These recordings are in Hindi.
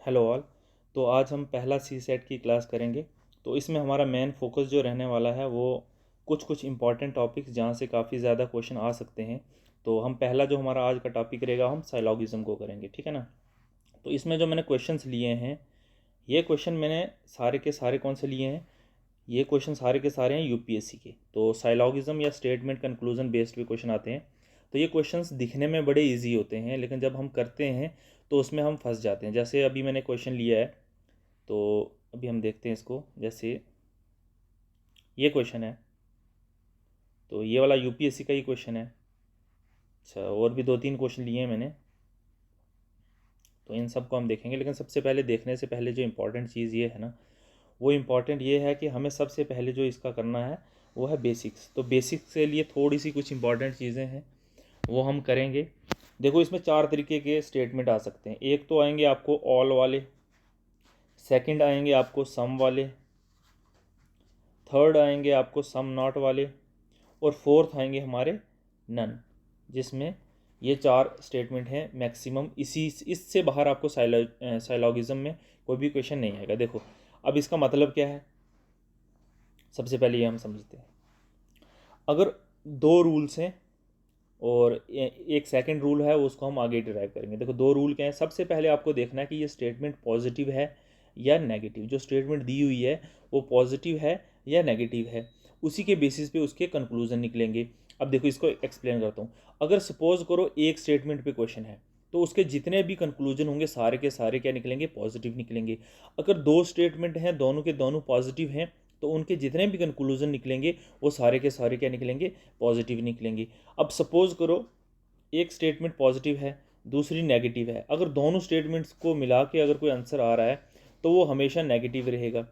Hello all. तो आज हम पहला सी सेट की क्लास करेंगे। तो इसमें हमारा मेन फोकस जो रहने वाला है वो कुछ इंपॉर्टेंट टॉपिक्स जहाँ से काफ़ी ज़्यादा क्वेश्चन आ सकते हैं। तो हम पहला जो हमारा आज का टॉपिक रहेगा हम साइलॉगिज्म को करेंगे, ठीक है ना। तो इसमें जो मैंने क्वेश्चंस लिए हैं, ये क्वेश्चन मैंने सारे के सारे कौन से लिए हैं, ये क्वेश्चन सारे के सारे हैं यूपीएससी के। तो साइलॉगिज्म या स्टेटमेंट कंक्लूजन बेस्ड भी क्वेश्चन आते हैं। तो ये क्वेश्चंस दिखने में बड़े इजी होते हैं, लेकिन जब हम करते हैं तो उसमें हम फंस जाते हैं। जैसे अभी मैंने क्वेश्चन लिया है, तो अभी हम देखते हैं इसको। जैसे ये क्वेश्चन है, तो ये वाला यूपीएससी का ही क्वेश्चन है। अच्छा, और भी दो तीन क्वेश्चन लिए हैं मैंने, तो इन सब को हम देखेंगे। लेकिन सबसे पहले देखने से पहले जो इम्पोर्टेंट चीज़ ये है ना, वो इम्पॉर्टेंट ये है कि हमें सबसे पहले जो इसका करना है वो है बेसिक्स। तो बेसिक्स के लिए थोड़ी सी कुछ इंपॉर्टेंट चीज़ें हैं, वो हम करेंगे। देखो, इसमें चार तरीके के स्टेटमेंट आ सकते हैं। एक तो आएंगे आपको ऑल वाले, सेकंड आएंगे आपको सम वाले, थर्ड आएंगे आपको सम नॉट वाले, और फोर्थ आएंगे हमारे नन, जिसमें ये चार स्टेटमेंट हैं मैक्सिमम। इससे बाहर आपको साइलॉगिज्म में कोई भी क्वेश्चन नहीं आएगा। देखो, अब इसका मतलब क्या है, सबसे पहले ये हम समझते हैं। अगर दो रूल्स हैं और एक सेकंड रूल है, उसको हम आगे डिराइव करेंगे। देखो, दो रूल क्या है। सबसे पहले आपको देखना है कि ये स्टेटमेंट पॉजिटिव है या नेगेटिव। जो स्टेटमेंट दी हुई है वो पॉजिटिव है या नेगेटिव है, उसी के बेसिस पे उसके कंक्लूजन निकलेंगे। अब देखो, इसको एक्सप्लेन करता हूँ। अगर सपोज करो एक स्टेटमेंट पे क्वेश्चन है, तो उसके जितने भी कंक्लूजन होंगे सारे के सारे क्या निकलेंगे, पॉजिटिव निकलेंगे। अगर दो स्टेटमेंट हैं, दोनों के दोनों पॉजिटिव हैं, तो उनके जितने भी कंक्लूजन निकलेंगे वो सारे के सारे क्या निकलेंगे, पॉजिटिव निकलेंगे। अब सपोज करो एक स्टेटमेंट पॉजिटिव है, दूसरी नेगेटिव है। अगर दोनों स्टेटमेंट्स को मिला के अगर कोई आंसर आ रहा है तो वो हमेशा नेगेटिव रहेगा,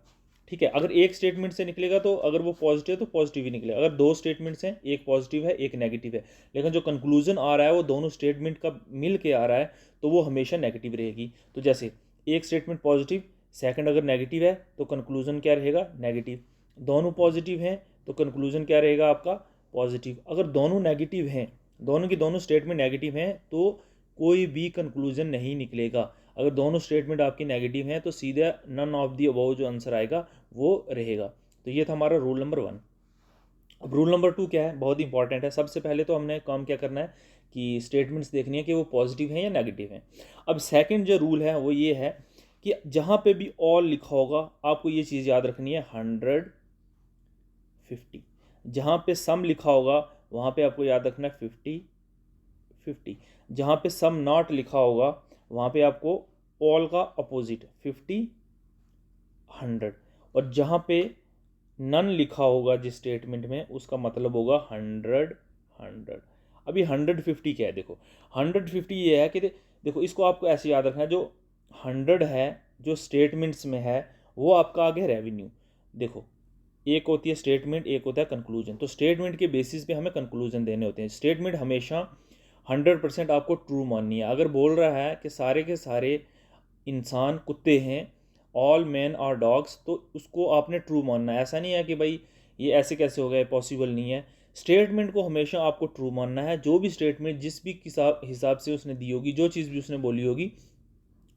ठीक है। अगर एक स्टेटमेंट से निकलेगा तो अगर वो पॉजिटिव है तो पॉजिटिव ही निकलेगा। अगर दो स्टेटमेंट्स हैं, एक पॉजिटिव है एक नेगेटिव है, लेकिन जो कंक्लूजन आ रहा है वो दोनों स्टेटमेंट का मिल के आ रहा है, तो वो हमेशा नेगेटिव रहेगी। तो जैसे एक स्टेटमेंट पॉजिटिव, सेकंड अगर नेगेटिव है तो कंक्लूजन क्या रहेगा, नेगेटिव। दोनों पॉजिटिव हैं तो कंक्लूजन क्या रहेगा आपका, पॉजिटिव। अगर दोनों नेगेटिव हैं, दोनों की दोनों स्टेटमेंट नेगेटिव हैं, तो कोई भी कंक्लूजन नहीं निकलेगा। अगर दोनों स्टेटमेंट आपकी नेगेटिव हैं तो सीधा नन ऑफ दी अबव जो आंसर आएगा वो रहेगा। तो ये था हमारा रूल नंबर 1। अब रूल नंबर 2 क्या है, बहुत इंपॉर्टेंट है। सबसे पहले तो हमने काम क्या करना है कि स्टेटमेंट्स देखनी है कि वो पॉजिटिव हैं या नेगेटिव हैं। अब सेकंड जो रूल है वो ये है कि जहाँ पे भी ऑल लिखा होगा आपको ये चीज़ याद रखनी है, 150। जहाँ पे सम लिखा होगा वहाँ पे आपको याद रखना है 50। जहाँ पे सम नॉट लिखा होगा वहाँ पे आपको ऑल का अपोजिट 50, 100। और जहाँ पे नन लिखा होगा जिस स्टेटमेंट में, उसका मतलब होगा 100। अभी 150 क्या है, देखो 150 ये है कि देखो, इसको आपको ऐसे याद रखना है। जो 100 है जो स्टेटमेंट्स में है वो आपका आ गया रेवेन्यू। देखो, एक होती है स्टेटमेंट, एक होता है कंक्लूजन। तो स्टेटमेंट के बेसिस पे हमें कंक्लूजन देने होते हैं। स्टेटमेंट हमेशा 100% आपको ट्रू माननी है। अगर बोल रहा है कि सारे के सारे इंसान कुत्ते हैं, ऑल मैन और डॉग्स, तो उसको आपने ट्रू मानना है। ऐसा नहीं है कि भाई ये ऐसे कैसे हो गया, पॉसिबल नहीं है। स्टेटमेंट को हमेशा आपको ट्रू मानना है। जो भी स्टेटमेंट जिस भी हिसाब से उसने दी होगी, जो चीज़ भी उसने बोली होगी,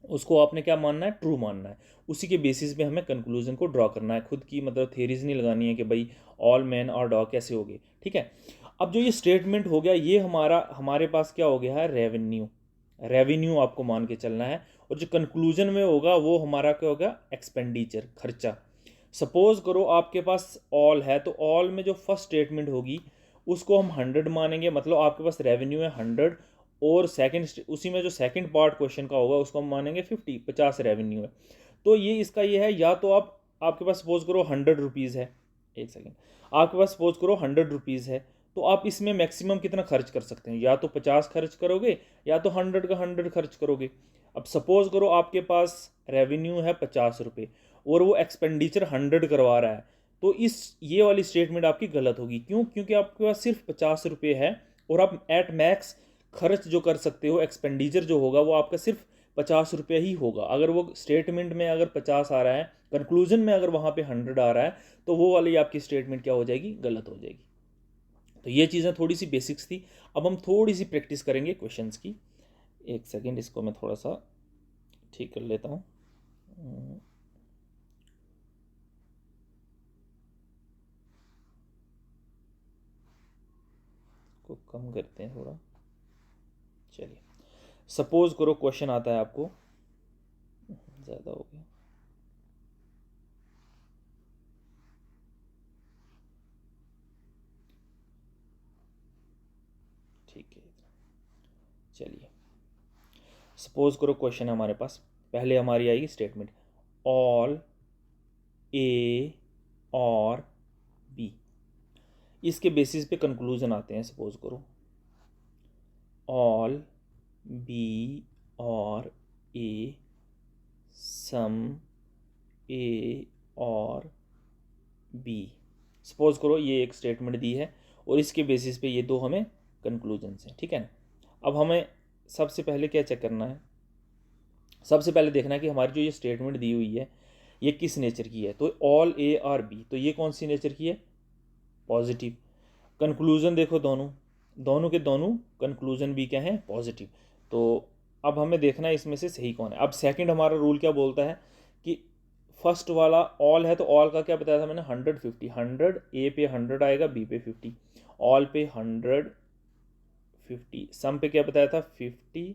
उसको आपने क्या मानना है, ट्रू मानना है। उसी के बेसिस पे हमें कंक्लूजन को ड्रॉ करना है। खुद की मतलब थेरीज नहीं लगानी है कि भाई ऑल मैन और डॉग कैसे हो गए, ठीक है। अब जो ये स्टेटमेंट हो गया, ये हमारे पास क्या हो गया है, रेवेन्यू। रेवेन्यू आपको मान के चलना है। और जो कंक्लूजन में होगा वो हमारा क्या होगा, एक्सपेंडिचर, खर्चा। सपोज करो आपके पास ऑल है, तो ऑल में जो फर्स्ट स्टेटमेंट होगी उसको हम 100 मानेंगे, मतलब आपके पास रेवेन्यू है 100। और सेकंड, उसी में जो सेकंड पार्ट क्वेश्चन का होगा उसको हम मानेंगे 50 रेवेन्यू है। तो ये इसका ये है, या तो आपके पास सपोज करो 100 रुपीज़ है, एक सेकेंड, आपके पास सपोज करो 100 रुपीज़ है, तो आप इसमें मैक्सिमम कितना खर्च कर सकते हैं, या तो 50 खर्च करोगे या तो 100 का 100 खर्च करोगे। अब सपोज करो आपके पास रेवेन्यू है 50 रुपये और वो एक्सपेंडिचर 100 करवा रहा है, तो ये वाली स्टेटमेंट आपकी गलत होगी। क्यों, क्योंकि आपके पास सिर्फ 50 रुपये है और आप एट मैक्स खर्च जो कर सकते हो, एक्सपेंडिचर जो होगा वो आपका सिर्फ 50 रुपये ही होगा। अगर वो स्टेटमेंट में अगर 50 आ रहा है, कंक्लूजन में अगर वहाँ पे 100 आ रहा है, तो वो वाली आपकी स्टेटमेंट क्या हो जाएगी, गलत हो जाएगी। तो ये चीज़ें थोड़ी सी बेसिक्स थी। अब हम थोड़ी सी प्रैक्टिस करेंगे क्वेश्चंस की। एक सेकेंड, इसको मैं थोड़ा सा ठीक कर लेता हूँ। को कम करते हैं थोड़ा। चलिए, सपोज करो क्वेश्चन आता है आपको, ज़्यादा हो गया, ठीक है। चलिए, सपोज करो क्वेश्चन है हमारे पास, पहले हमारी आएगी स्टेटमेंट ऑल ए और बी, इसके बेसिस पे कंक्लूजन आते हैं। सपोज करो ऑल बी और ए, सम ए और बी। सपोज करो ये एक स्टेटमेंट दी है और इसके बेसिस पे ये दो हमें कंक्लूजन्स हैं, ठीक है ना। अब हमें सबसे पहले क्या चेक करना है, सबसे पहले देखना है कि हमारी जो ये स्टेटमेंट दी हुई है ये किस नेचर की है। तो ऑल ए और बी, तो ये कौन सी नेचर की है, पॉजिटिव। कंक्लूजन देखो दोनों, दोनों के दोनों कंक्लूजन भी क्या है, पॉजिटिव। तो अब हमें देखना है इसमें से सही कौन है। अब सेकंड हमारा रूल क्या बोलता है कि फर्स्ट वाला ऑल है, तो ऑल का क्या बताया था मैंने, 150, 100 ए पे 100 आएगा, बी पे 50, ऑल पे 150, सम पे क्या बताया था, 50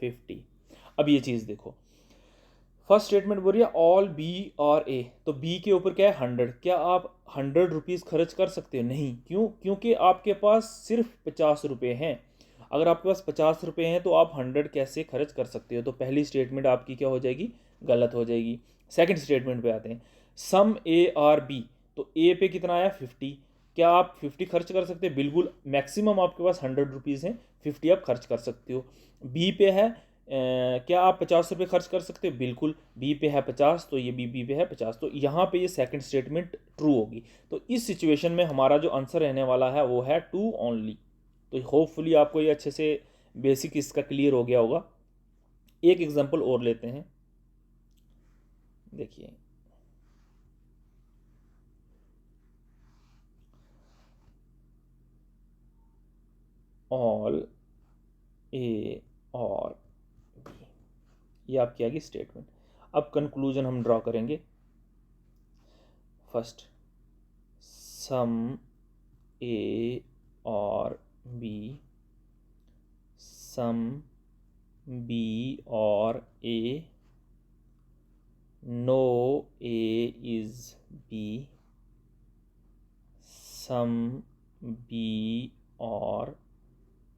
50। अब ये चीज़ देखो, फर्स्ट स्टेटमेंट बोल रही है ऑल बी और ए, तो बी के ऊपर क्या है, 100। क्या आप 100 रुपीज़ खर्च कर सकते हो, नहीं। क्यों, क्योंकि आपके पास सिर्फ 50 रुपये हैं। अगर आपके पास 50 रुपये हैं तो आप 100 कैसे खर्च कर सकते हो। तो पहली स्टेटमेंट आपकी क्या हो जाएगी, गलत हो जाएगी। सेकंड स्टेटमेंट पे आते हैं, सम ए आर बी, तो ए पे कितना आया, 50। क्या आप 50 खर्च कर सकते हैं, बिल्कुल। मैक्सिमम आपके पास 100 रुपीज़ हैं, 50 आप खर्च कर सकते हो। बी पे है क्या आप 50 रुपये खर्च कर सकते हो, बिल्कुल। बी पे है 50, तो ये बी पे है 50, तो यहाँ पे ये सेकंड स्टेटमेंट ट्रू होगी। तो इस सिचुएशन में हमारा जो आंसर रहने वाला है वो है टू ओनली। तो होपफुली आपको ये अच्छे से बेसिक इसका क्लियर हो गया होगा। एक एग्जांपल और लेते हैं, देखिए ऑल ए और बी, ये आपकी आएगी स्टेटमेंट। अब कंक्लूजन हम ड्रॉ करेंगे। फर्स्ट, सम ए और बी, सम बी और A, no A is B, some B और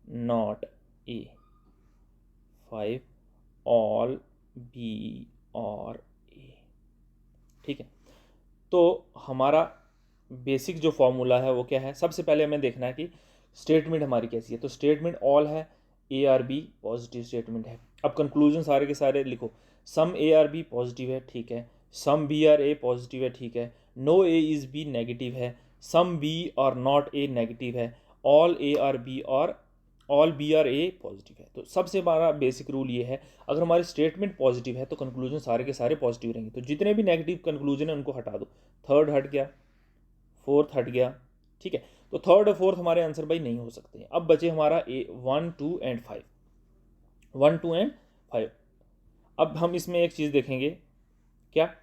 नॉट ए, 5, ऑल बी और ए, ठीक है। तो हमारा बेसिक जो फॉर्मूला है वो क्या है, सबसे पहले हमें देखना है कि स्टेटमेंट हमारी कैसी है। तो स्टेटमेंट ऑल है, A are B positive statement है। अब कंक्लूजन सारे के सारे लिखो, some A are B positive है, ठीक है। Some B are A positive है, ठीक है। No A is B negative है, सम बी और नॉट ए नेगेटिव है, all A are B are all B are A positive है। तो सबसे हमारा बेसिक रूल ये है, अगर हमारी स्टेटमेंट पॉजिटिव है तो कंक्लूजन सारे के सारे पॉजिटिव रहेंगे। तो जितने भी नेगेटिव कंक्लूजन है उनको हटा दो। थर्ड हट गया, फोर्थ हट गया, ठीक है। तो थर्ड और फोर्थ हमारे आंसर भाई नहीं हो सकते हैं। अब बचे हमारा ए 1 2 एंड 5, 1 2 एंड 5। अब हम इसमें एक चीज़ देखेंगे, क्या,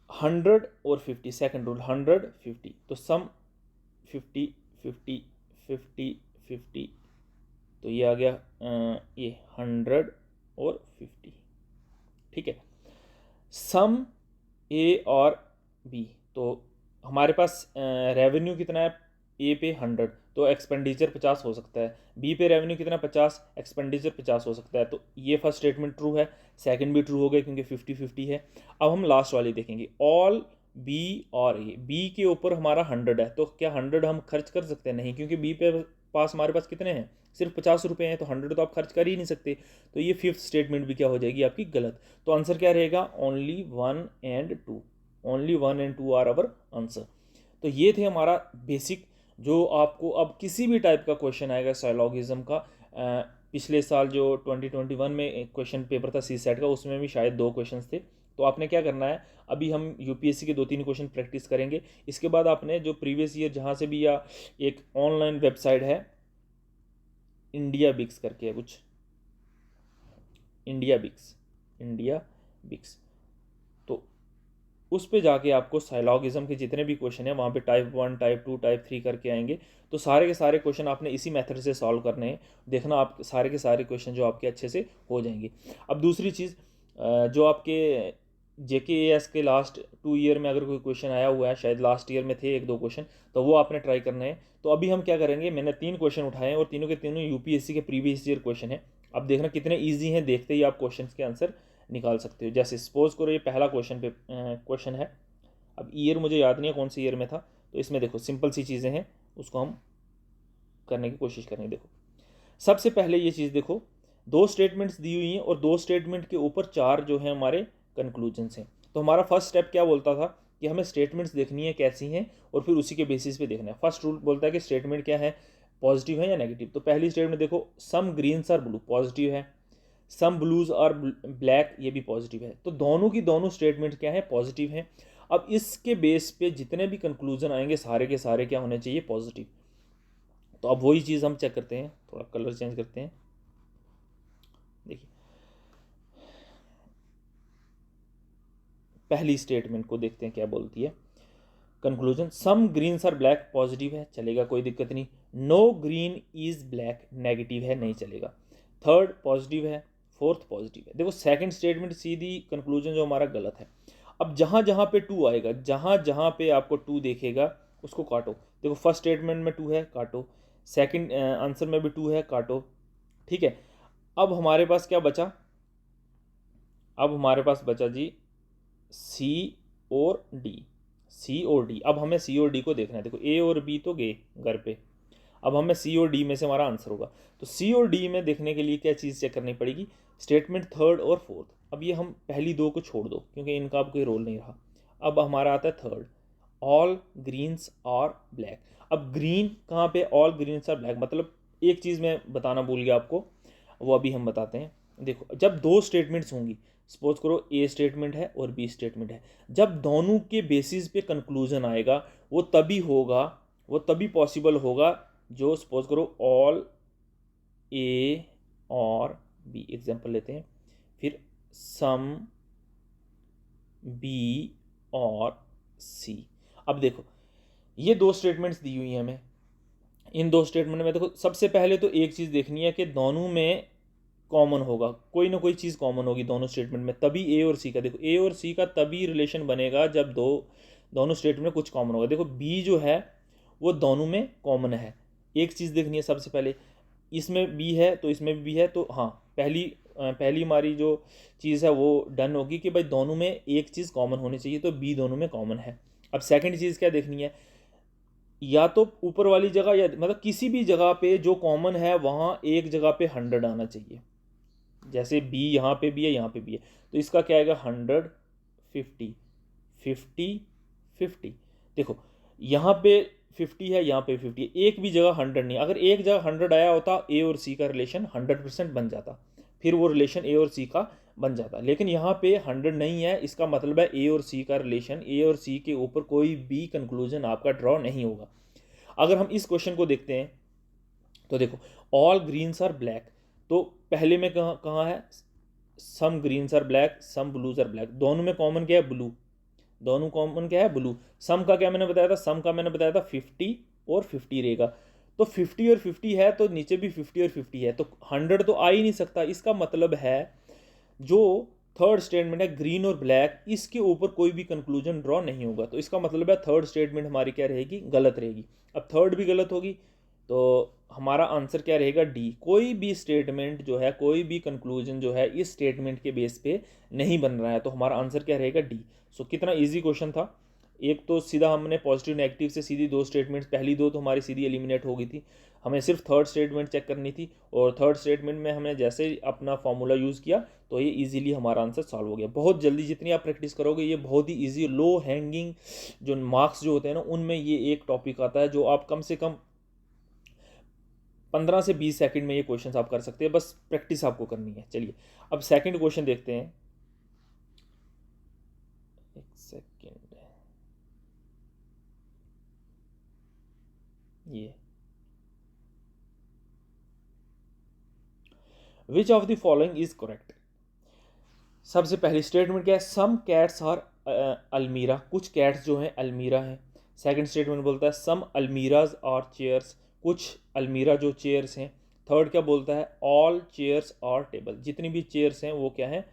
100 और 50, सेकंड रूल 100 50, तो सम 50 50 50 50, तो ये आ गया ये 100 और 50, ठीक है। सम ए और बी, तो हमारे पास रेवेन्यू कितना है, ए पे 100, तो एक्सपेंडिचर 50 हो सकता है। बी पे रेवेन्यू कितना, 50, एक्सपेंडिचर 50 हो सकता है। तो ये फर्स्ट स्टेटमेंट ट्रू है, सेकंड भी ट्रू हो गया क्योंकि 50 50 है। अब हम लास्ट वाली देखेंगे, ऑल बी और ए, बी के ऊपर हमारा 100 है, तो क्या 100 हम खर्च कर सकते हैं, नहीं, क्योंकि बी पे पास हमारे पास कितने हैं, सिर्फ 50 रुपये हैं, तो 100 तो आप खर्च कर ही नहीं सकते। तो ये फिफ्थ स्टेटमेंट भी क्या हो जाएगी आपकी, गलत। तो आंसर क्या रहेगा, only 1 and 2, only 1 and 2 are our answer. तो ये थे हमारा बेसिक, जो आपको अब किसी भी टाइप का क्वेश्चन आएगा साइलॉगिज्म का, पिछले साल जो 2021 में क्वेश्चन पेपर था सी सेट का, उसमें भी शायद 2 क्वेश्चन थे। तो आपने क्या करना है, अभी हम यूपीएससी के 2-3 क्वेश्चन प्रैक्टिस करेंगे। इसके बाद आपने जो प्रीवियस ईयर जहाँ से भी, या एक ऑनलाइन वेबसाइट है इंडिया बिक्स करके है कुछ, इंडिया बिक्स, इंडिया बिक्स। तो उस पे जाके आपको साइलॉगिज्म के जितने भी क्वेश्चन हैं वहाँ पे टाइप 1, टाइप 2, टाइप 3 करके आएंगे। तो सारे के सारे क्वेश्चन आपने इसी मेथड से सॉल्व करने हैं। देखना आप सारे के सारे क्वेश्चन जो आपके अच्छे से हो जाएंगे। अब दूसरी चीज़, जो आपके JKAS के लास्ट 2 ईयर में अगर कोई क्वेश्चन आया हुआ है, शायद लास्ट ईयर में थे 1-2 क्वेश्चन, तो वो आपने ट्राई करना है। तो अभी हम क्या करेंगे, मैंने 3 क्वेश्चन उठाए हैं और तीनों के तीनों UPSC के प्रीवियस ईयर क्वेश्चन है। अब देखना कितने ईजी हैं, देखते ही आप क्वेश्चन के आंसर निकाल सकते हो। जैसे सपोज करो ये पहला क्वेश्चन है। अब ईयर मुझे याद नहीं है कौन से ईयर में था, तो इसमें देखो सिंपल सी चीज़ें हैं, उसको हम करने की कोशिश करेंगे। देखो सबसे पहले ये चीज़ देखो, 2 स्टेटमेंट्स दी हुई हैं और 2 स्टेटमेंट के ऊपर 4 जो हैं हमारे कंक्लूजन्स हैं। तो हमारा फर्स्ट स्टेप क्या बोलता था कि हमें स्टेटमेंट्स देखनी है कैसी हैं और फिर उसी के बेसिस पे देखना है। फर्स्ट रूल बोलता है कि स्टेटमेंट क्या है, पॉजिटिव है या नेगेटिव। तो पहली स्टेटमेंट देखो, some greens are blue, positive है। सम ब्लूज आर ब्लैक, ये भी पॉजिटिव है। तो दोनों की दोनों स्टेटमेंट क्या है, पॉजिटिव है। अब इसके बेस पे जितने भी कंक्लूजन आएंगे सारे के सारे क्या होने चाहिए, पॉजिटिव। तो अब वही चीज़ हम चेक करते हैं, थोड़ा कलर चेंज करते हैं। देखिए पहली स्टेटमेंट को देखते हैं क्या बोलती है। Conclusion, some greens are black, positive है, चलेगा, कोई दिक्कत नहीं। No green is black, negative है, नहीं चलेगा। थर्ड पॉजिटिव है, फोर्थ पॉजिटिव है। देखो सेकंड स्टेटमेंट सीधी कंक्लूजन जो हमारा गलत है। अब जहां जहां पे 2 आएगा, जहां जहां पे आपको 2 देखेगा उसको काटो। देखो फर्स्ट स्टेटमेंट में 2 है, काटो। सेकंड आंसर में भी 2 है, काटो। ठीक है। अब हमारे पास क्या बचा, अब हमारे पास बचा जी सी और डी। सी और डी, अब हमें सी और डी को देखना है। देखो ए और बी तो गए घर पे, अब हमें सी और डी में से हमारा आंसर होगा। तो सी और डी में देखने के लिए क्या चीज़ चेक करनी पड़ेगी, स्टेटमेंट थर्ड और फोर्थ। अब ये हम पहली 2 को छोड़ दो क्योंकि इनका अब कोई रोल नहीं रहा। अब हमारा आता है third, all greens are black. अब ग्रीन कहाँ पे, ऑल ग्रीन्स आर ब्लैक, मतलब एक चीज़ मैं बताना भूल गया आपको, वो अभी हम बताते हैं। देखो जब 2 स्टेटमेंट्स होंगी, सपोज करो ए स्टेटमेंट है और बी स्टेटमेंट है, जब दोनों के बेसिस पे कंक्लूजन आएगा वो तभी होगा, वो तभी पॉसिबल होगा जो सपोज करो ऑल ए और बी एग्जांपल लेते हैं, फिर सम बी और सी। अब देखो ये 2 स्टेटमेंट्स दी हुई हैं हमें। इन 2 स्टेटमेंट में देखो सबसे पहले तो एक चीज़ देखनी है कि दोनों में कॉमन होगा, कोई ना कोई चीज़ कॉमन होगी दोनों स्टेटमेंट में, तभी ए और सी का, देखो ए और सी का तभी रिलेशन बनेगा जब दोनों स्टेटमेंट में कुछ कॉमन होगा। देखो बी जो है वो दोनों में कॉमन है। एक चीज़ देखनी है सबसे पहले, इसमें बी है तो इसमें भी है, तो हाँ पहली हमारी जो चीज़ है वो डन होगी कि भाई दोनों में एक चीज़ कॉमन होनी चाहिए, तो बी दोनों में कॉमन है। अब सेकंड चीज़ क्या देखनी है, या तो ऊपर वाली जगह या मतलब किसी भी जगह पे जो कॉमन है वहाँ एक जगह पे 100 आना चाहिए। जैसे बी यहाँ पे भी है यहाँ पे भी है, तो इसका क्या आएगा 100, 50, 50, 50। देखो यहाँ पे 50 है, यहाँ पे 50 है, एक भी जगह 100 नहीं। अगर एक जगह 100 आया होता ए और सी का रिलेशन 100% बन जाता, फिर वो रिलेशन ए और सी का बन जाता। लेकिन यहाँ पे 100 नहीं है, इसका मतलब है ए और सी का रिलेशन, ए और सी के ऊपर कोई भी कंक्लूजन आपका ड्रॉ नहीं होगा। अगर हम इस क्वेश्चन को देखते हैं तो देखो ऑल ग्रीन्स आर ब्लैक, तो पहले में कहाँ कहाँ है, some greens are black, some blues are black, दोनों में कॉमन क्या है, ब्लू। दोनों कॉमन क्या है, ब्लू। सम का क्या मैंने बताया था, सम का मैंने बताया था 50 और 50 रहेगा। तो 50 और 50 है तो नीचे भी 50 और 50 है, तो 100 तो आ ही नहीं सकता। इसका मतलब है जो थर्ड स्टेटमेंट है ग्रीन और ब्लैक, इसके ऊपर कोई भी कंक्लूजन ड्रॉ नहीं होगा। तो इसका मतलब है थर्ड स्टेटमेंट हमारी क्या रहेगी, गलत रहेगी। अब थर्ड भी गलत होगी तो हमारा आंसर क्या रहेगा, डी। कोई भी स्टेटमेंट जो है, कोई भी कंक्लूजन जो है इस स्टेटमेंट के बेस पे नहीं बन रहा है, तो हमारा आंसर क्या रहेगा, डी। सो कितना इजी क्वेश्चन था। एक तो सीधा हमने पॉजिटिव नेगेटिव से सीधी 2 स्टेटमेंट्स, पहली 2 तो हमारी सीधी एलिमिनेट हो गई थी। हमें सिर्फ थर्ड स्टेटमेंट चेक करनी थी और थर्ड स्टेटमेंट में हमने जैसे ही अपना फॉर्मूला यूज़ किया तो ये इजीली हमारा आंसर सॉल्व हो गया। बहुत जल्दी जितनी आप प्रैक्टिस करोगे ये बहुत ही इजी, लो हैंगिंग जो मार्क्स जो होते हैं ना उनमें ये एक टॉपिक आता है जो आप कम से कम 15 से 20 सेकंड में ये क्वेश्चन आप कर सकते हैं, बस प्रैक्टिस आपको करनी है। चलिए अब सेकंड क्वेश्चन देखते हैं। एक सेकंड, ये which of the following is correct. सबसे पहली स्टेटमेंट क्या है, सम कैट्स आर अलमीरा, कुछ कैट्स जो हैं अलमीरा हैं। सेकंड स्टेटमेंट बोलता है सम अलमीराज आर चेयर्स, कुछ अलमीरा जो चेयर्स हैं। थर्ड क्या बोलता है, ऑल चेयर्स आर टेबल, जितनी भी चेयर्स हैं वो क्या हैं,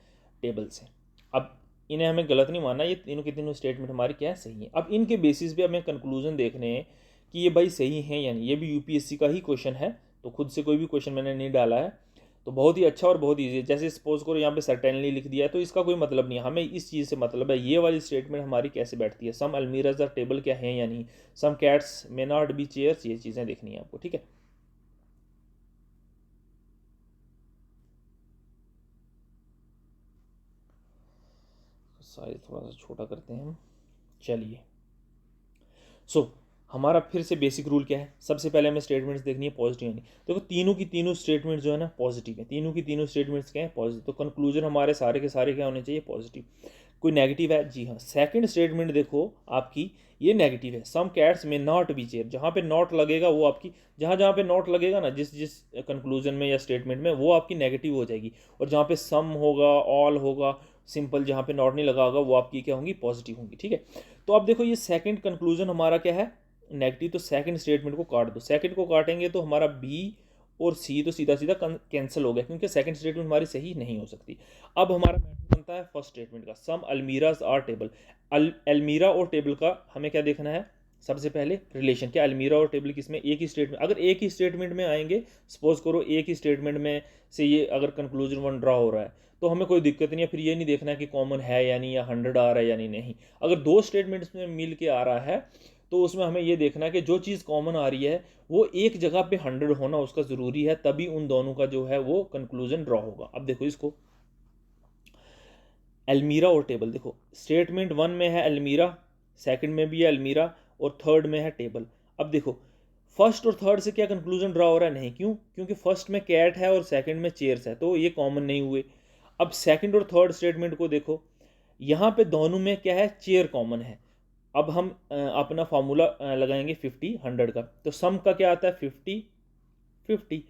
टेबल्स हैं। अब इन्हें हमें गलत नहीं मानना, ये तीनों की तीनों स्टेटमेंट हमारी क्या है, सही है। अब इनके बेसिस पे हमें कंक्लूजन देखने हैं कि ये भाई सही है या नहीं। ये भी यूपीएससी का ही क्वेश्चन है, तो खुद से कोई भी क्वेश्चन मैंने नहीं डाला है, तो बहुत ही अच्छा और बहुत ईजी है। जैसे सपोज करो यहाँ पे सर्टेनली लिख दिया है, तो इसका कोई मतलब नहीं है, हमें इस चीज़ से मतलब है ये वाली स्टेटमेंट हमारी कैसे बैठती है, सम अलमीराज आर टेबल क्या है या नहीं, some cats may not be chairs, ये चीज़ें देखनी है आपको, ठीक है। साइज थोड़ा सा छोटा करते हैं हम, चलिए। सो हमारा फिर से बेसिक रूल क्या है, सबसे पहले हमें स्टेटमेंट्स देखनी है पॉजिटिव यानी, देखो तीनों की तीनों स्टेटमेंट्स जो है ना पॉजिटिव है, तीनों की तीनों स्टेटमेंट्स क्या है, पॉजिटिव, तो कंक्लूजन हमारे सारे के सारे क्या होने चाहिए, पॉजिटिव। कोई नेगेटिव है, जी हाँ। सेकंड स्टेटमेंट देखो आपकी, ये नेगेटिव है, सम कैट्स में नॉट बी चेयर, जहाँ पे नॉट लगेगा वो आपकी, जहाँ जहाँ पे नॉट लगेगा ना जिस जिस कंक्लूजन में या स्टेटमेंट में, वो आपकी नेगेटिव हो जाएगी। और जहाँ पे सम होगा, ऑल होगा, सिंपल जहाँ पे नॉट नहीं लगा होगा, वो आपकी क्या होंगी, पॉजिटिव होंगी, ठीक है। तो अब देखो ये सेकंड कंक्लूजन हमारा क्या है, नेगेटिव, तो सेकंड स्टेटमेंट को काट दो। सेकंड को काटेंगे तो हमारा बी और सी तो सीधा सीधा कैंसिल हो गया, क्योंकि सेकंड स्टेटमेंट हमारी सही नहीं हो सकती। अब हमारा मैटर बनता है फर्स्ट स्टेटमेंट का, सम अलमीराज आर टेबल। अलमीरा और टेबल का हमें क्या देखना है, सबसे पहले रिलेशन, क्या अलमीरा और टेबल किसमें, एक ही स्टेटमेंट, अगर एक ही स्टेटमेंट में आएंगे, सपोज करो एक ही स्टेटमेंट में से ये अगर कंक्लूजन वन ड्रा हो रहा है, तो हमें कोई दिक्कत नहीं है, फिर ये नहीं देखना है कि कॉमन है या नहीं, या 100 आ रहा है या नहीं। अगर दो स्टेटमेंट्स में मिल के आ रहा है, तो उसमें हमें ये देखना है कि जो चीज़ कॉमन आ रही है वो एक जगह पे 100 होना उसका ज़रूरी है, तभी उन दोनों का जो है वो कंक्लूजन ड्रॉ होगा। अब देखो इसको, अलमीरा और टेबल, देखो स्टेटमेंट वन में है अलमीरा, सेकंड में भी है अलमीरा, और थर्ड में है टेबल। अब देखो फर्स्ट और थर्ड से क्या कंक्लूजन ड्रॉ हो रहा है, नहीं, क्यों, क्योंकि फर्स्ट में कैट है और सेकंड में चेयर्स है, तो ये कॉमन नहीं हुए। अब सेकंड और थर्ड स्टेटमेंट को देखो, यहाँ पे दोनों में क्या है, चेयर कॉमन है। अब हम अपना फार्मूला लगाएंगे 50 100 का, तो सम का क्या आता है 50 50,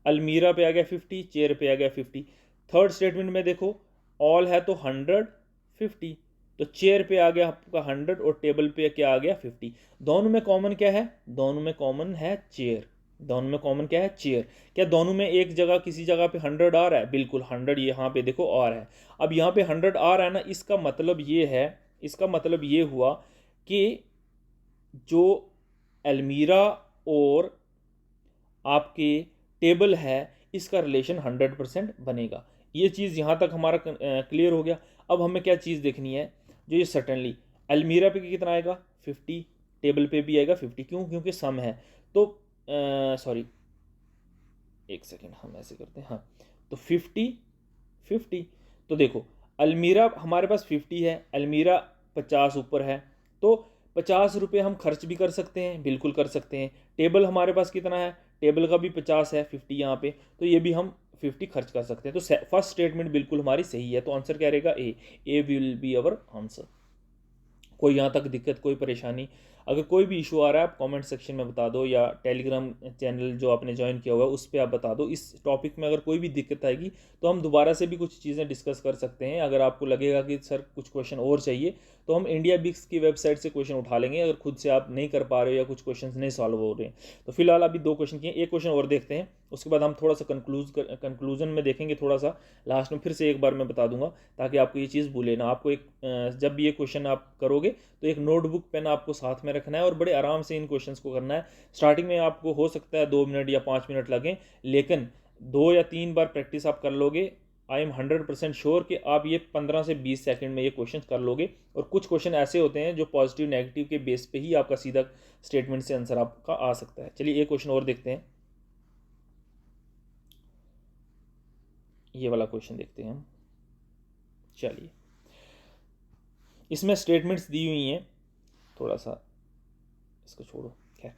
अलमीरा पे आ गया 50, चेयर पे आ गया 50। थर्ड स्टेटमेंट में देखो ऑल है तो 100 50, तो चेयर पे आ गया आपका 100 और टेबल पे क्या आ गया 50। दोनों में कॉमन क्या है, दोनों में कॉमन है चेयर, दोनों में कॉमन क्या है, चेयर। क्या दोनों में एक जगह किसी जगह पे 100 आ रहा है, बिल्कुल 100 यहाँ पे देखो आ रहा है। अब यहाँ पे 100 आ रहा है ना, इसका मतलब ये है, इसका मतलब ये हुआ कि जो अलमीरा और आपके टेबल है, इसका रिलेशन 100% बनेगा। ये चीज़ यहाँ तक हमारा क्लियर हो गया। अब हमें क्या चीज़ देखनी है, जो ये सर्टनली अलमीरा पे कितना आएगा 50, टेबल पे भी आएगा 50, क्यों, क्योंकि सम है। तो सॉरी एक सेकेंड, हम ऐसे करते हैं, हाँ, तो 50 50, तो देखो अलमीरा हमारे पास 50 है, अलमीरा 50 ऊपर है, तो 50 रुपये हम खर्च भी कर सकते हैं, बिल्कुल कर सकते हैं। टेबल हमारे पास कितना है, टेबल का भी 50 है, 50 यहाँ पे, तो ये भी हम 50 खर्च कर सकते हैं। तो फर्स्ट स्टेटमेंट बिल्कुल हमारी सही है, तो आंसर क्या रहेगा, ए विल बी अवर आंसर। कोई यहाँ तक दिक्कत, कोई परेशानी, अगर कोई भी इशू आ रहा है आप कमेंट सेक्शन में बता दो, या टेलीग्राम चैनल जो आपने ज्वाइन किया हुआ है उस पर आप बता दो। इस टॉपिक में अगर कोई भी दिक्कत आएगी तो हम दोबारा से भी कुछ चीज़ें डिस्कस कर सकते हैं। अगर आपको लगेगा कि सर कुछ क्वेश्चन और चाहिए, तो हम इंडिया बिक्स की वेबसाइट से क्वेश्चन उठा लेंगे, अगर खुद से आप नहीं कर पा रहे हो या कुछ क्वेश्चन नहीं सॉल्व हो रहे हैं। तो फिलहाल अभी 2 क्वेश्चन किए, एक क्वेश्चन और देखते हैं, उसके बाद हम थोड़ा सा कंक्लूजन में देखेंगे, थोड़ा सा लास्ट में फिर से एक बार मैं बता दूंगा, ताकि आपको ये चीज़ भूले ना। आपको एक जब भी ये क्वेश्चन आप करोगे तो एक नोटबुक पेन आपको साथ में रखना है और बड़े आराम से इन क्वेश्चंस को करना है। स्टार्टिंग में आपको हो सकता है 2 मिनट या 5 मिनट लगें, लेकिन 2 या 3 बार प्रैक्टिस आप कर लोगे, आई एम 100% श्योर कि आप ये 15 से 20 सेकंड में ये क्वेश्चन कर लोगे। और कुछ क्वेश्चन ऐसे होते हैं जो पॉजिटिव नेगेटिव के बेस पे ही आपका सीधा स्टेटमेंट से आंसर आपका आ सकता है। चलिए एक क्वेश्चन और देखते हैं, ये वाला क्वेश्चन देखते हैं हम। चलिए इसमें स्टेटमेंट्स दी हुई हैं, थोड़ा सा इसको छोड़ो, खैर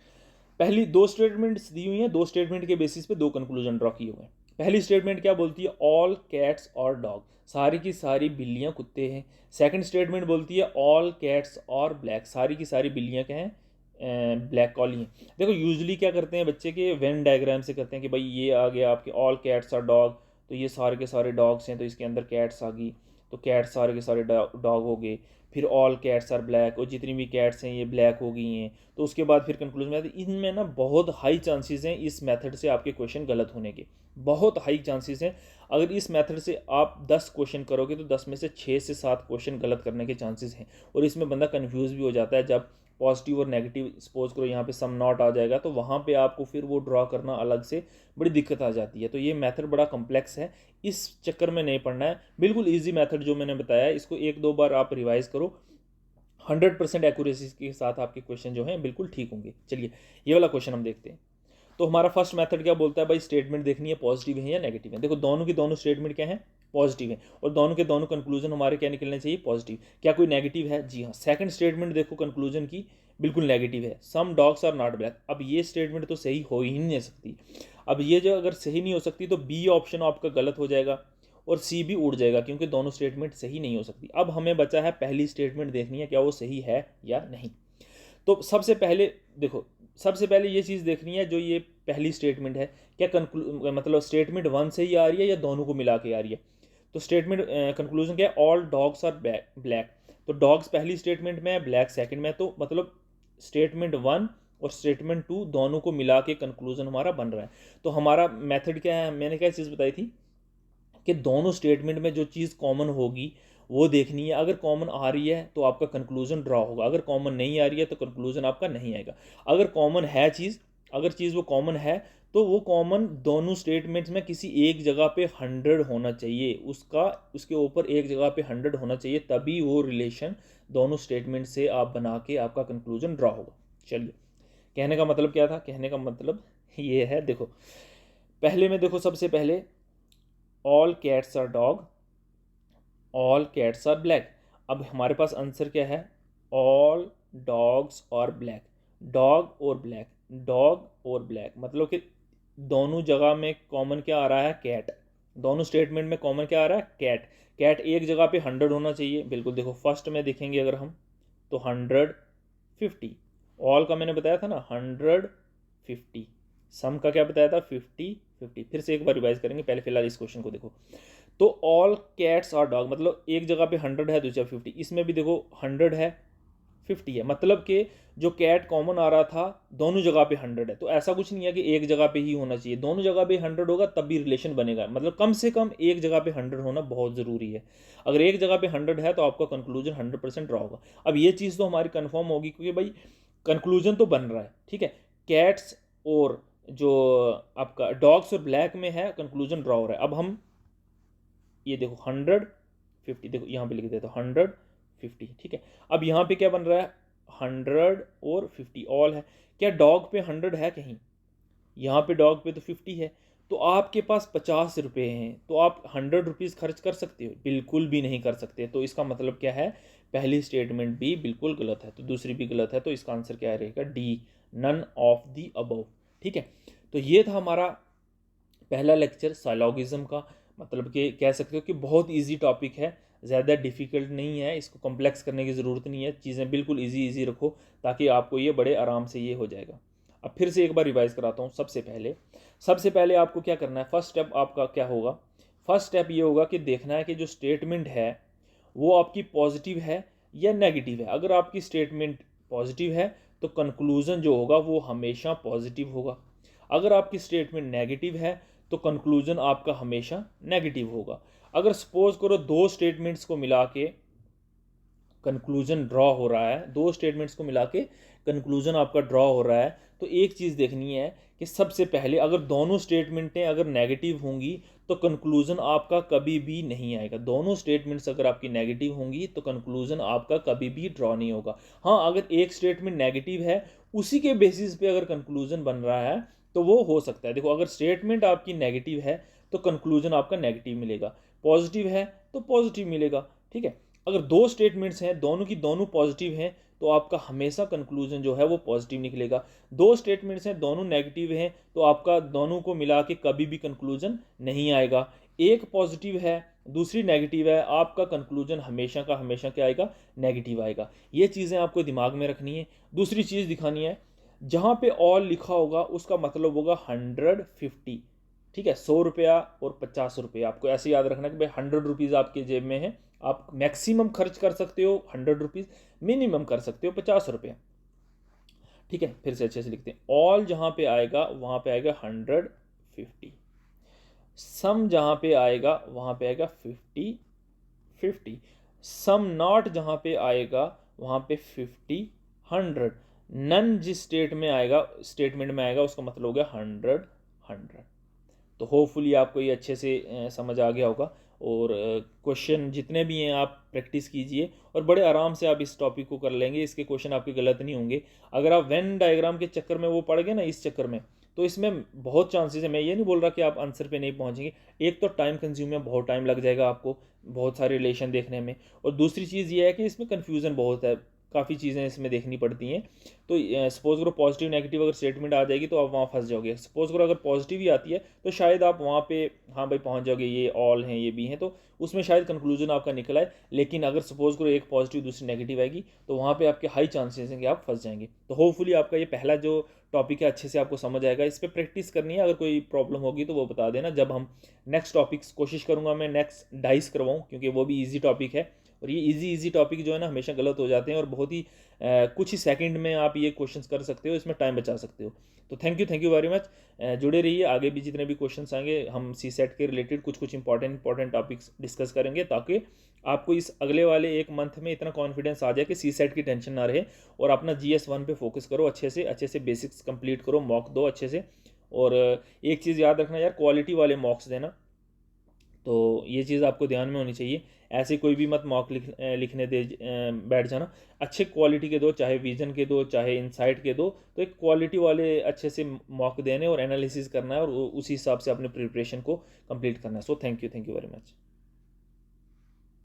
पहली 2 स्टेटमेंट्स दी हुई हैं, 2 स्टेटमेंट के बेसिस पे 2 कंक्लूजन ड्रॉ किए हुए हैं। पहली स्टेटमेंट क्या बोलती है, ऑल कैट्स और डॉग, सारी की सारी बिल्लियां कुत्ते हैं। सेकंड स्टेटमेंट बोलती है ऑल कैट्स और ब्लैक, सारी की सारी बिल्लियां क्या हैं, ब्लैक कॉली हैं। देखो यूजुअली क्या करते हैं बच्चे के वेन डायग्राम से करते हैं कि भाई ये आ गया आपके ऑल कैट्स और डॉग, तो ये सारे के सारे डॉग्स हैं, तो इसके अंदर कैट्स आ गई, तो कैट्स सारे के सारे डॉग हो गए, फिर ऑल कैट्स आर ब्लैक, और जितनी भी कैट्स हैं ये ब्लैक हो गई हैं। तो उसके बाद फिर कंक्लूजन में आते हैं। इनमें ना बहुत हाई चांसेस हैं इस मेथड से आपके क्वेश्चन गलत होने के, बहुत हाई चांसेस हैं। अगर इस मेथड से आप 10 क्वेश्चन करोगे तो 10 में से 6 से 7 क्वेश्चन गलत करने के चांसेस हैं। और इसमें बंदा कन्फ्यूज़ भी हो जाता है, जब पॉजिटिव और नेगेटिव सपोज करो यहाँ पे सम नॉट आ जाएगा तो वहाँ पे आपको फिर वो ड्रॉ करना अलग से बड़ी दिक्कत आ जाती है। तो ये मेथड बड़ा कम्प्लेक्स है, इस चक्कर में नहीं पढ़ना है। बिल्कुल ईजी मेथड जो मैंने बताया है, इसको 1-2 बार आप रिवाइज करो, 100% एक्यूरेसी के साथ आपके क्वेश्चन जो हैं बिल्कुल ठीक होंगे। चलिए ये वाला क्वेश्चन हम देखते हैं। तो हमारा फर्स्ट मेथड क्या बोलता है भाई, स्टेटमेंट देखनी है पॉजिटिव है या नेगेटिव है। देखो दोनों की दोनों स्टेटमेंट क्या है, पॉजिटिव है, और दोनों के दोनों कंक्लूजन हमारे क्या निकलने चाहिए, पॉजिटिव। क्या कोई नेगेटिव है, जी हाँ। सेकंड स्टेटमेंट देखो कंक्लूजन की बिल्कुल नेगेटिव है, some dogs are not black. अब ये स्टेटमेंट तो सही हो ही नहीं सकती। अब ये जो अगर सही नहीं हो सकती तो बी ऑप्शन आपका गलत हो जाएगा और सी भी उड़ जाएगा, क्योंकि दोनों स्टेटमेंट सही नहीं हो सकती। अब हमें बचा है पहली स्टेटमेंट देखनी है क्या वो सही है या नहीं। तो सबसे पहले देखो, सबसे पहले ये चीज़ देखनी है, जो ये पहली स्टेटमेंट है क्या मतलब स्टेटमेंट 1 से ही आ रही है या दोनों को मिला के आ रही है। तो स्टेटमेंट कंक्लूजन क्या है, ऑल डॉग्स आर ब्लैक। तो डॉग्स पहली स्टेटमेंट में है, ब्लैक सेकंड में, तो मतलब स्टेटमेंट 1 और स्टेटमेंट 2 दोनों को मिला के कंक्लूजन हमारा बन रहा है। तो हमारा मेथड क्या है, मैंने क्या चीज़ बताई थी कि दोनों स्टेटमेंट में जो चीज़ कॉमन होगी वो देखनी है। अगर कॉमन आ रही है तो आपका कंक्लूजन ड्रॉ होगा, अगर कॉमन नहीं आ रही है तो कंक्लूजन आपका नहीं आएगा। अगर कॉमन है चीज़, अगर चीज़ वो कॉमन है तो वो कॉमन दोनों स्टेटमेंट्स में किसी एक जगह पे 100 होना चाहिए, उसका उसके ऊपर एक जगह पे 100 होना चाहिए, तभी वो रिलेशन दोनों स्टेटमेंट से आप बना के आपका कंक्लूजन ड्रॉ होगा। चलिए कहने का मतलब क्या था, कहने का मतलब ये है, देखो पहले में देखो, सबसे पहले all cats are dog, all cats are black. अब हमारे पास आंसर क्या है, all dogs are black, dog are black, dog are black, मतलब कि दोनों जगह में कॉमन क्या आ रहा है, कैट। दोनों स्टेटमेंट में कॉमन क्या आ रहा है, कैट। कैट एक जगह पे 100 होना चाहिए, बिल्कुल। देखो फर्स्ट में देखेंगे अगर हम तो 150, ऑल का मैंने बताया था ना 150, सम का क्या बताया था 50-50। फिर से एक बार रिवाइज करेंगे, पहले फिलहाल इस क्वेश्चन को देखो। तो ऑल कैट्स आर डॉग, मतलब एक जगह पे 100 है, दूसरा 50, इसमें भी देखो 100 है 50 है, मतलब कि जो कैट कॉमन आ रहा था दोनों जगह पे 100 है। तो ऐसा कुछ नहीं है कि एक जगह पे ही होना चाहिए, दोनों जगह पे 100 होगा तब भी रिलेशन बनेगा, मतलब कम से कम एक जगह पे 100 होना बहुत ज़रूरी है। अगर एक जगह पे 100 है तो आपका कंक्लूजन 100% ड्रॉ होगा। अब ये चीज़ तो हमारी कन्फर्म होगी क्योंकि भाई कंक्लूजन तो बन रहा है, ठीक है। कैट्स और जो आपका डॉग्स और ब्लैक में है, कंक्लूजन ड्रॉ हो रहा है। अब हम ये देखो 150, देखो यहाँ पे लिख देता हूँ 150, ठीक है। अब यहाँ पे क्या बन रहा है, 100 और 50 ऑल है। क्या डॉग पे 100 है कहीं, यहाँ पे डॉग पे तो 50 है। तो आपके पास 50 रुपये हैं तो आप 100 रुपीज़ खर्च कर सकते हो, बिल्कुल भी नहीं कर सकते। तो इसका मतलब क्या है, पहली स्टेटमेंट भी बिल्कुल गलत है, तो दूसरी भी गलत है। तो इसका आंसर क्या रहेगा, D, none of the above, ठीक है। तो ये था हमारा पहला लेक्चर साइलॉगिज्म का। मतलब कि कह सकते हो कि बहुत इजी टॉपिक है, ज़्यादा डिफ़िकल्ट नहीं है, इसको कॉम्प्लेक्स करने की ज़रूरत नहीं है, चीज़ें बिल्कुल इजी इजी रखो ताकि आपको ये बड़े आराम से ये हो जाएगा। अब फिर से एक बार रिवाइज कराता हूँ। सबसे पहले आपको क्या करना है, फर्स्ट स्टेप आपका क्या होगा, फर्स्ट स्टेप ये होगा कि देखना है कि जो स्टेटमेंट है वो आपकी पॉजिटिव है या नेगेटिव है। अगर आपकी स्टेटमेंट पॉजिटिव है तो कंक्लूज़न जो होगा वो हमेशा पॉजिटिव होगा। अगर आपकी स्टेटमेंट नेगेटिव है तो कंक्लूजन आपका हमेशा नेगेटिव होगा। अगर सपोज करो दो स्टेटमेंट्स को मिला के कंक्लूजन ड्रॉ हो रहा है, दो स्टेटमेंट्स को मिला के कंक्लूजन आपका ड्रॉ हो रहा है, तो एक चीज़ देखनी है कि सबसे पहले अगर दोनों स्टेटमेंटें अगर नेगेटिव होंगी तो कंक्लूजन आपका कभी भी नहीं आएगा। दोनों स्टेटमेंट्स अगर आपकी नेगेटिव होंगी तो कंक्लूजन आपका कभी भी ड्रॉ नहीं होगा। हाँ, अगर एक स्टेटमेंट नेगेटिव है उसी के बेसिस पे अगर कंक्लूजन बन रहा है तो वो हो सकता है। देखो अगर स्टेटमेंट आपकी नेगेटिव है तो कंक्लूजन आपका नेगेटिव मिलेगा, पॉजिटिव है तो पॉजिटिव मिलेगा, ठीक है। अगर दो स्टेटमेंट्स हैं, दोनों की दोनों पॉजिटिव हैं, तो आपका हमेशा कंक्लूजन जो है वो पॉजिटिव निकलेगा। दो स्टेटमेंट्स हैं, दोनों नेगेटिव हैं, तो आपका दोनों को मिला के कभी भी कंक्लूजन नहीं आएगा। एक पॉजिटिव है दूसरी नेगेटिव है, आपका कंक्लूजन हमेशा का हमेशा क्या आएगा, नेगेटिव आएगा। ये चीज़ें आपको दिमाग में रखनी है। दूसरी चीज़ दिखानी है, जहाँ पे ऑल लिखा होगा उसका मतलब होगा 150, ठीक है, 100 रुपया और 50 रुपये, आपको ऐसे याद रखना कि भाई 100 रुपीज़ आपके जेब में है, आप मैक्सिमम खर्च कर सकते हो 100 रुपीज़, मिनिमम कर सकते हो 50 रुपये। ठीक है, फिर से अच्छे से लिखते हैं, ऑल जहाँ पे आएगा वहाँ पे आएगा 150, सम जहाँ पे आएगा वहाँ पे आएगा 50, सम नॉट जहाँ पे आएगा वहाँ पे 50, 100, नन जिस स्टेटमेंट में आएगा उसका मतलब हो गया 100। तो होपफुली आपको ये अच्छे से समझ आ गया होगा। और क्वेश्चन जितने भी हैं आप प्रैक्टिस कीजिए और बड़े आराम से आप इस टॉपिक को कर लेंगे, इसके क्वेश्चन आपके गलत नहीं होंगे। अगर आप वेन डायग्राम के चक्कर में वो पड़ गए ना, इस चक्कर में, तो इसमें बहुत चांसेस है, मैं ये नहीं बोल रहा कि आप आंसर पे नहीं पहुंचेंगे, एक तो टाइम कंज्यूम है, बहुत टाइम लग जाएगा आपको बहुत सारे रिलेशन देखने में, और दूसरी चीज़ ये है कि इसमें कन्फ्यूज़न बहुत है, काफ़ी चीज़ें इसमें देखनी पड़ती हैं। तो सपोज करो पॉजिटिव नेगेटिव अगर स्टेटमेंट आ जाएगी तो आप वहाँ फंस जाओगे। सपोज करो अगर पॉजिटिव ही आती है तो शायद आप वहाँ पे हाँ भाई पहुँच जाओगे, ये ऑल हैं ये भी हैं, तो उसमें शायद कंक्लूजन आपका निकल आए। लेकिन अगर सपोज करो एक पॉजिटिव दूसरी नेगेटिव आएगी तो वहाँ पे आपके हाई चांसेस हैं कि आप फंस जाएंगे। तो होपफुली आपका ये पहला जो टॉपिक है अच्छे से आपको समझ आएगा, इस पर प्रैक्टिस करनी है। अगर कोई प्रॉब्लम होगी तो वो बता देना। जब हम नेक्स्ट टॉपिक्स, कोशिश करूँगा मैं नेक्स्ट डाइस करवाऊँ, क्योंकि वो भी ईजी टॉपिक है, और ये इजी टॉपिक जो है ना हमेशा गलत हो जाते हैं, और बहुत ही कुछ ही सेकंड में आप ये क्वेश्चंस कर सकते हो, इसमें टाइम बचा सकते हो। तो थैंक यू वेरी मच। जुड़े रहिए, आगे भी जितने भी क्वेश्चंस आएंगे हम सी सेट के रिलेटेड कुछ इंपॉर्टेंट टॉपिक्स डिस्कस करेंगे, ताकि आपको इस अगले वाले एक मंथ में इतना कॉन्फिडेंस आ जाए कि सी सेट की टेंशन ना रहे, और अपना GS1 पे फोकस करो, अच्छे से बेसिक्स कंप्लीट करो, मॉक दो अच्छे से। और एक चीज़ याद रखना यार, क्वालिटी वाले मॉक्स देना, तो ये चीज़ आपको ध्यान में होनी चाहिए। ऐसे कोई भी मत मॉक लिखने दे बैठ जाना, अच्छे क्वालिटी के दो, चाहे विजन के दो चाहे इनसाइट के दो, तो एक क्वालिटी वाले अच्छे से मॉक देने और एनालिसिस करना है, और उसी हिसाब से अपने प्रिपरेशन को कंप्लीट करना है। So thank you very much.